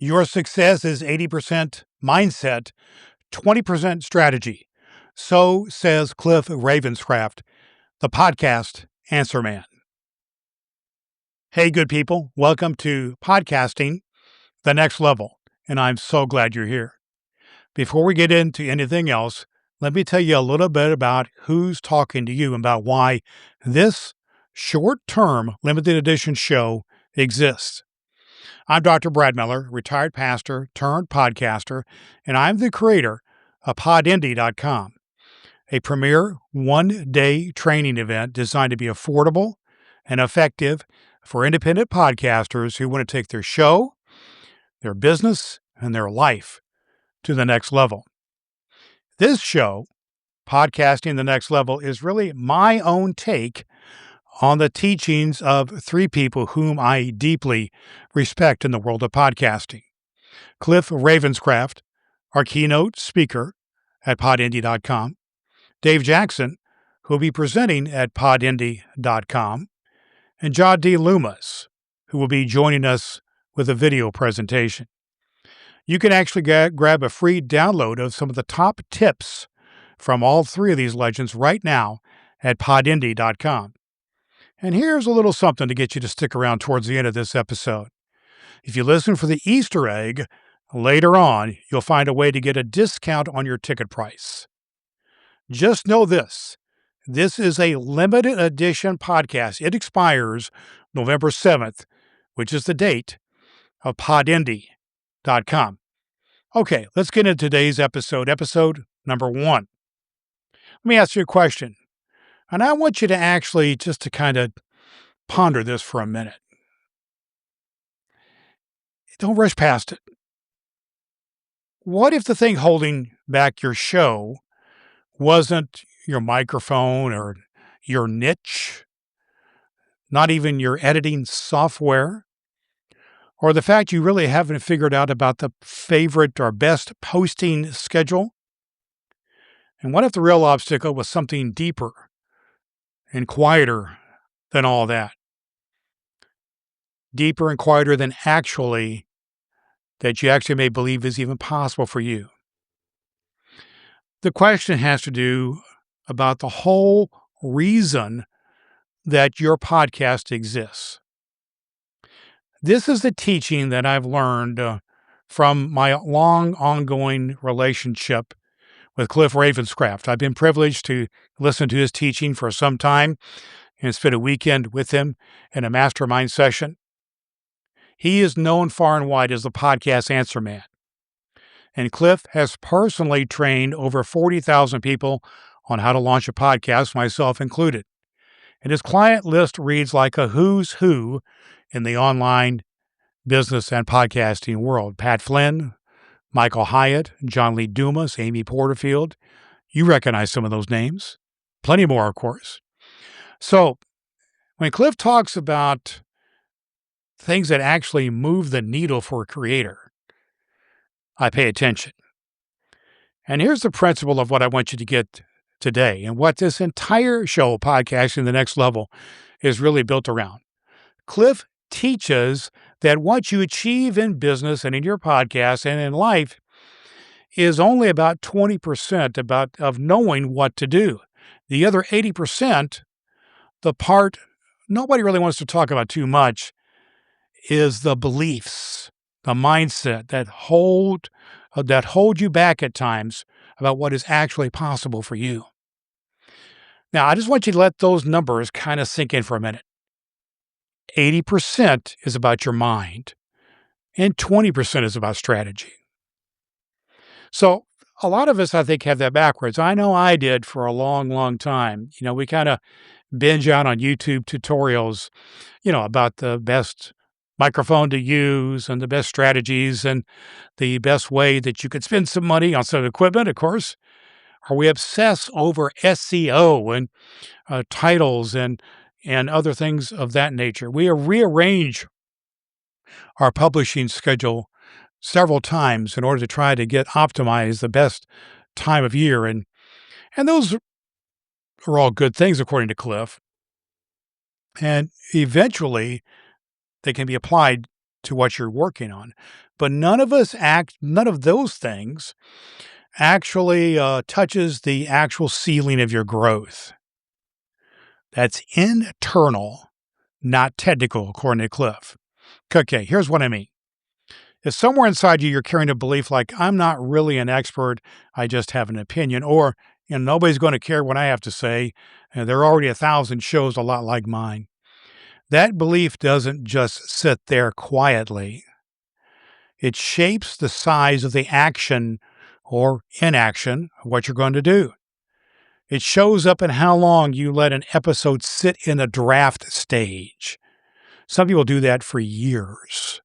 Your success is 80% mindset, 20% strategy. So says Cliff Ravenscraft, the podcast Answer Man. Hey, good people. Welcome to Podcasting, the Next Level. And I'm so glad you're here. Before we get into anything else, let me tell you a little bit about who's talking to you about why this short-term limited edition show exists. I'm Dr. Brad Miller, retired pastor turned podcaster, and I'm the creator of PodIndy.com, a premier one-day training event designed to be affordable and effective for independent podcasters who want to take their show, their business, and their life to the next level. This show, Podcasting the Next Level, is really my own take on the teachings of three people whom I deeply respect in the world of podcasting. Cliff Ravenscraft, our keynote speaker at podindy.com. Dave Jackson, who will be presenting at podindy.com. And John Lee Dumas, who will be joining us with a video presentation. You can actually grab a free download of some of the top tips from all three of these legends right now at podindy.com. And here's a little something to get you to stick around towards the end of this episode. If you listen for the Easter egg, later on, you'll find a way to get a discount on your ticket price. Just know this. This is a limited edition podcast. It expires November 7th, which is the date of podindy.com. Okay, let's get into today's episode number 1. Let me ask you a question. And I want you to actually just to kind of ponder this for a minute. Don't rush past it. What if the thing holding back your show wasn't your microphone or your niche, not even your editing software, or the fact you really haven't figured out about the favorite or best posting schedule? And what if the real obstacle was something deeper and quieter than all that? Deeper and quieter than that you actually may believe is even possible for you. The question has to do about the whole reason that your podcast exists. This is the teaching that I've learned from my long ongoing relationship with Cliff Ravenscraft. I've been privileged to listen to his teaching for some time and spend a weekend with him in a mastermind session. He is known far and wide as the podcast Answer Man. And Cliff has personally trained over 40,000 people on how to launch a podcast, myself included. And his client list reads like a who's who in the online business and podcasting world. Pat Flynn, Michael Hyatt, John Lee Dumas, Amy Porterfield. You recognize some of those names. Plenty more, of course. So when Cliff talks about things that actually move the needle for a creator, I pay attention. And here's the principle of what I want you to get today and what this entire show, Podcasting the Next Level, is really built around. Cliff teaches that what you achieve in business and in your podcast and in life is only about 20% of knowing what to do. The other 80%, the part nobody really wants to talk about too much, is the beliefs, the mindset that hold you back at times about what is actually possible for you. Now, I just want you to let those numbers kind of sink in for a minute. 80% is about your mind, and 20% is about strategy. So a lot of us, I think, have that backwards. I know I did for a long, long time. We kind of binge out on YouTube tutorials, about the best microphone to use and the best strategies and the best way that you could spend some money on some equipment, of course. Or we obsess over SEO and titles and other things of that nature. We rearrange our publishing schedule several times in order to try to optimize the best time of year. And those are all good things, according to Cliff. And eventually, they can be applied to what you're working on. But none of those things actually touches the actual ceiling of your growth. That's internal, not technical, according to Cliff. Okay, here's what I mean. If somewhere inside you, you're carrying a belief like, I'm not really an expert, I just have an opinion, or nobody's going to care what I have to say, and there are already 1,000 shows a lot like mine. That belief doesn't just sit there quietly. It shapes the size of the action or inaction of what you're going to do. It shows up in how long you let an episode sit in the draft stage. Some people do that for years.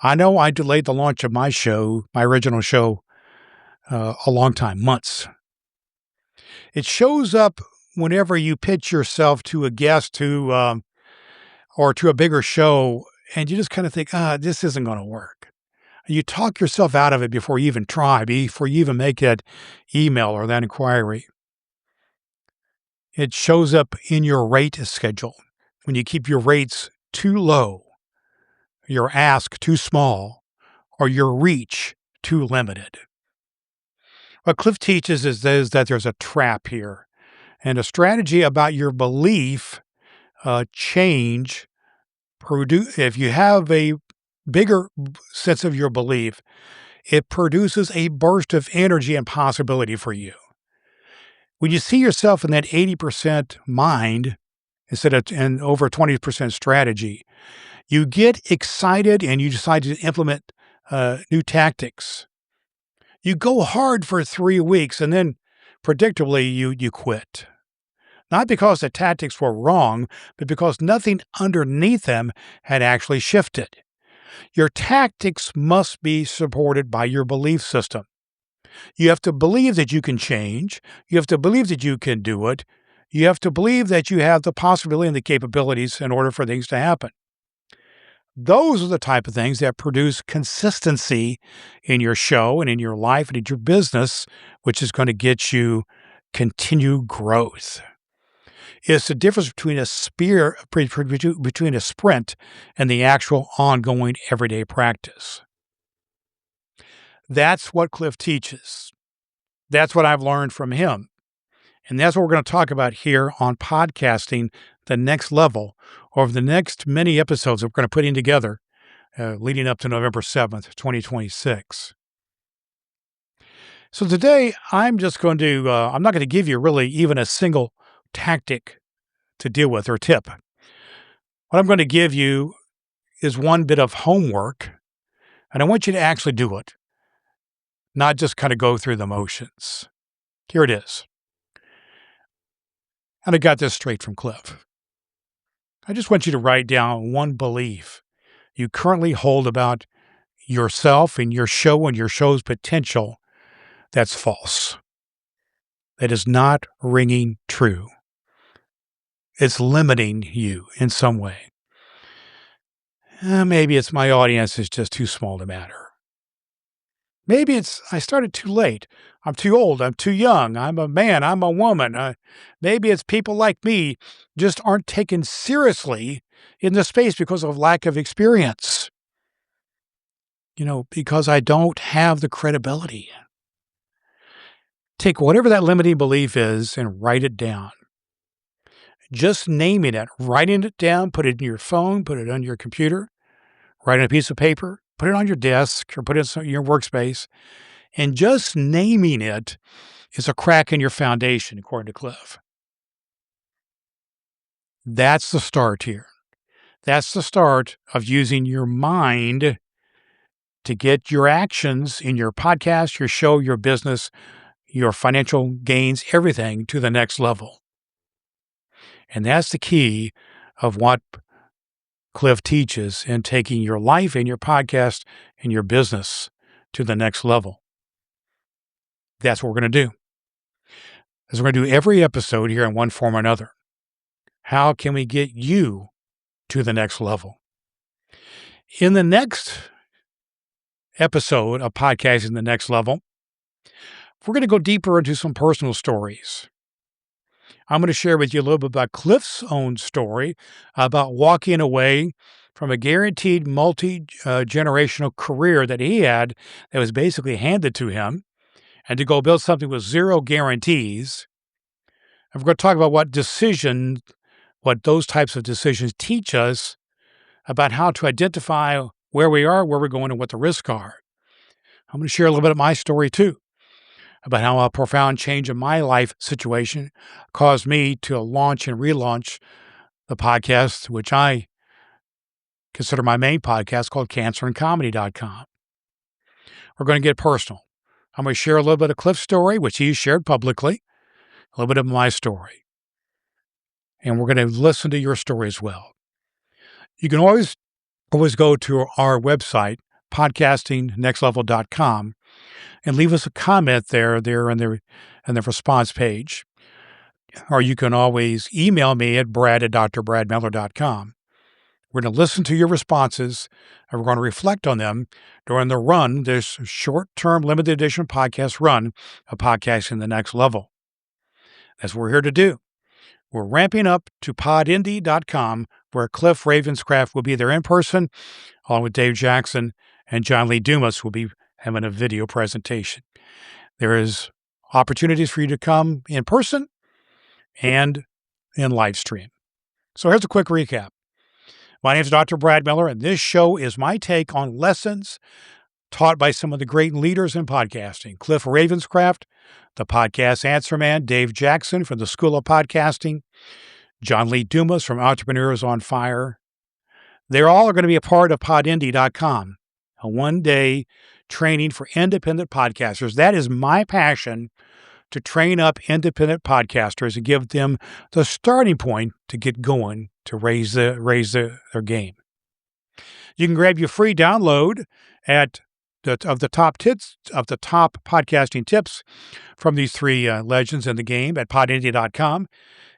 I know I delayed the launch of my show, my original show, a long time, months. It shows up whenever you pitch yourself to a guest or to a bigger show, and you just kind of think, this isn't going to work. You talk yourself out of it before you even try, before you even make that email or that inquiry. It shows up in your rate schedule. When you keep your rates too low, your ask too small, or your reach too limited. What Cliff teaches is that there's a trap here, and a strategy about your belief change. If you have a bigger sense of your belief, it produces a burst of energy and possibility for you. When you see yourself in that 80% mind and over 20% strategy, you get excited and you decide to implement new tactics. You go hard for 3 weeks and then predictably you quit. Not because the tactics were wrong, but because nothing underneath them had actually shifted. Your tactics must be supported by your belief system. You have to believe that you can change. You have to believe that you can do it. You have to believe that you have the possibility and the capabilities in order for things to happen. Those are the type of things that produce consistency in your show and in your life and in your business, which is going to get you continued growth. It's the difference between a sprint and the actual ongoing everyday practice. That's what Cliff teaches. That's what I've learned from him. And that's what we're going to talk about here on Podcasting the Next Level over the next many episodes that we're going to put in together leading up to November 7th, 2026. So today I'm just going to, I'm not going to give you really even a single tactic to deal with or tip. What I'm going to give you is one bit of homework, and I want you to actually do it, not just kind of go through the motions. Here it is. And I got this straight from Cliff. I just want you to write down one belief you currently hold about yourself and your show and your show's potential that's false. That is not ringing true. It's limiting you in some way. Maybe it's my audience is just too small to matter. Maybe it's I started too late. I'm too old. I'm too young. I'm a man. I'm a woman. Maybe it's people like me just aren't taken seriously in the space because of lack of experience. Because I don't have the credibility. Take whatever that limiting belief is and write it down. Just naming it, writing it down, put it in your phone, put it on your computer, write it on a piece of paper, put it on your desk or put it in your workspace. And just naming it is a crack in your foundation, according to Cliff. That's the start here. That's the start of using your mind to get your actions in your podcast, your show, your business, your financial gains, everything to the next level. And that's the key of what Cliff teaches in taking your life and your podcast and your business to the next level. That's what we're going to do. As we're going to do every episode here in one form or another. How can we get you to the next level? In the next episode of Podcasting the Next Level, we're going to go deeper into some personal stories. I'm going to share with you a little bit about Cliff's own story about walking away from a guaranteed multi-generational career that he had that was basically handed to him, and to go build something with zero guarantees. And we're going to talk about what those types of decisions teach us about how to identify where we are, where we're going, and what the risks are. I'm going to share a little bit of my story too, about how a profound change in my life situation caused me to launch and relaunch the podcast, which I consider my main podcast, called cancerandcomedy.com. We're going to get personal. I'm going to share a little bit of Cliff's story, which he shared publicly, a little bit of my story. And we're going to listen to your story as well. You can always go to our website, podcastingnextlevel.com, and leave us a comment there in the response page. Or you can always email me at brad@drbradmiller.com. We're going to listen to your responses, and we're going to reflect on them during the run, this short-term limited edition podcast run of Podcasting the Next Level. That's what we're here to do. We're ramping up to podindy.com, where Cliff Ravenscraft will be there in person, along with Dave Jackson, and John Lee Dumas will be having a video presentation. There is opportunities for you to come in person and in live stream. So here's a quick recap. My name is Dr. Brad Miller, and this show is my take on lessons taught by some of the great leaders in podcasting. Cliff Ravenscraft, the podcast answer man, Dave Jackson from the School of Podcasting, John Lee Dumas from Entrepreneurs on Fire. They're all going to be a part of podindy.com, a one-day training for independent podcasters. That is my passion, to train up independent podcasters and give them the starting point to get going, to raise their game. You can grab your free download of the top podcasting tips from these three legends in the game at podindy.com.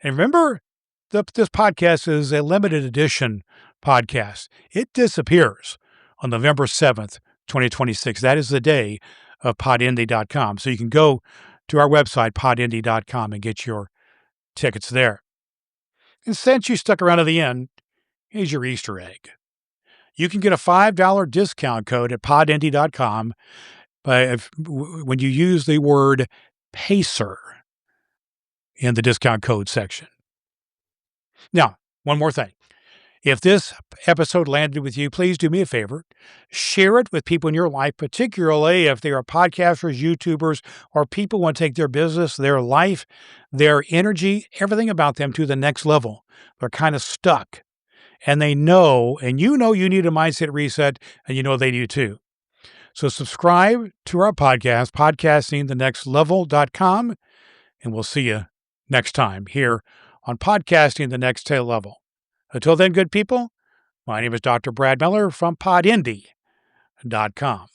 And remember, this podcast is a limited edition podcast. It disappears on November 7th, 2026. That is the day of podindy.com. So you can go to our website, podindy.com, and get your tickets there. And since you stuck around to the end, here's your Easter egg. You can get a $5 discount code at podindy.com when you use the word PACER in the discount code section. Now, one more thing. If this episode landed with you, please do me a favor. Share it with people in your life, particularly if they are podcasters, YouTubers, or people who want to take their business, their life, their energy, everything about them to the next level. They're kind of stuck. And they know, and you know you need a mindset reset, and you know they do too. So subscribe to our podcast, podcastingthenextlevel.com, and we'll see you next time here on Podcasting the Next Level. Until then, good people, my name is Dr. Brad Miller from podindy.com.